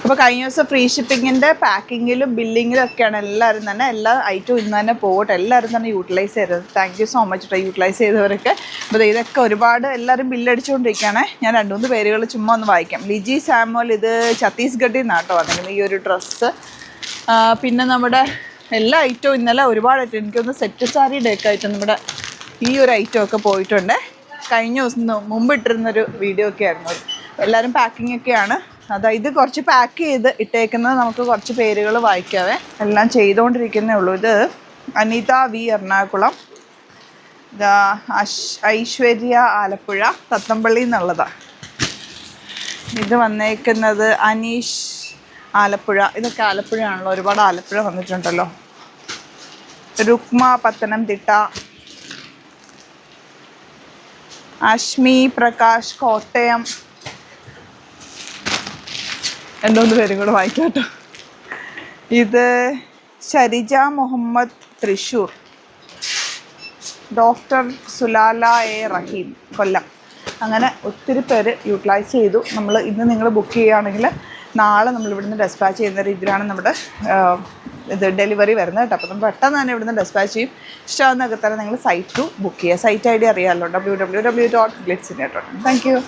അപ്പോൾ കഴിഞ്ഞ ദിവസം ഫ്രീ ഷിപ്പിങ്ങിൻ്റെ പാക്കിങ്ങിലും ബില്ലിങ്ങിലും ഒക്കെയാണ് എല്ലാവരും തന്നെ എല്ലാ ഐറ്റവും ഇന്ന് തന്നെ പോകട്ടെ, എല്ലാവരും തന്നെ യൂട്ടിലൈസ് ചെയ്തത്. താങ്ക് യു സോ മച്ച് കേട്ടോ യൂട്ടിലൈസ് ചെയ്തവരൊക്കെ. അപ്പോൾ ഇതൊക്കെ ഒരുപാട് എല്ലാവരും ബില്ലടിച്ചുകൊണ്ടിരിക്കുകയാണ്. ഞാൻ 2-3 പേരുകൾ ചുമ്മാ ഒന്ന് വായിക്കാം. ലിജി സാമുവൽ, ഇത് ഛത്തീസ്ഗഡിൽ നിന്നാട്ടോ വന്നിരിക്കുന്നത് ഈ ഒരു ഡ്രസ്സ്. പിന്നെ നമ്മുടെ എല്ലാ ഐറ്റവും ഇന്നലെ ഒരുപാട് ഐറ്റം, എനിക്കൊന്ന് സെറ്റ് സാരിയുടെ ഒക്കെ ആയിട്ട് നമ്മുടെ ഈ ഒരു ഐറ്റം ഒക്കെ പോയിട്ടുണ്ട്. കഴിഞ്ഞ ദിവസം മുമ്പ് ഇട്ടിരുന്നൊരു വീഡിയോ ഒക്കെ ആയിരുന്നു. എല്ലാവരും പാക്കിംഗ് ഒക്കെയാണ്. അതായത് കുറച്ച് പാക്ക് ചെയ്ത് ഇട്ടേക്കുന്നത് നമുക്ക് കുറച്ച് പേരുകൾ വായിക്കാവേ. എല്ലാം ചെയ്തുകൊണ്ടിരിക്കുന്നേ ഉള്ളൂ. ഇത് അനിത വി എറണാകുളം, ഐശ്വര്യ ആലപ്പുഴ, തത്തമ്പള്ളി എന്നുള്ളതാണ്. ഇത് വന്നേക്കുന്നത് അനീഷ് ആലപ്പുഴ. ഇതൊക്കെ ആലപ്പുഴയാണല്ലോ, ഒരുപാട് ആലപ്പുഴ വന്നിട്ടുണ്ടല്ലോ. രുക്മ പത്തനംതിട്ട, അശ്മി പ്രകാശ് കോട്ടയം. 2-3 പേരും കൂടെ വായിക്കാം കേട്ടോ. ഇത് ഷരിജ മുഹമ്മദ് തൃശ്ശൂർ, ഡോക്ടർ സുലാല എ റഹീം കൊല്ലം. അങ്ങനെ ഒത്തിരി പേര് യൂട്ടിലൈസ് ചെയ്തു. ഇന്ന് നിങ്ങൾ ബുക്ക് ചെയ്യുകയാണെങ്കിൽ നാളെ നമ്മൾ ഇവിടുന്ന് ഡെസ്പാച്ച് ചെയ്യുന്ന രീതിയിലാണ് നമ്മുടെ ഇത് ഡെലിവറി വരുന്നത് കേട്ടോ. അപ്പോൾ നമ്മൾ പെട്ടെന്ന് തന്നെ ഇവിടുന്ന് ഡെസ്പാച്ച് ചെയ്യും. ഇഷ്ടമാകുന്നതൊക്കെ തന്നെ നിങ്ങൾ സൈറ്റ് ബുക്ക് ചെയ്യുക. സൈറ്റ് ID അറിയാമല്ലോ, www.glitzindia.com. Thank you.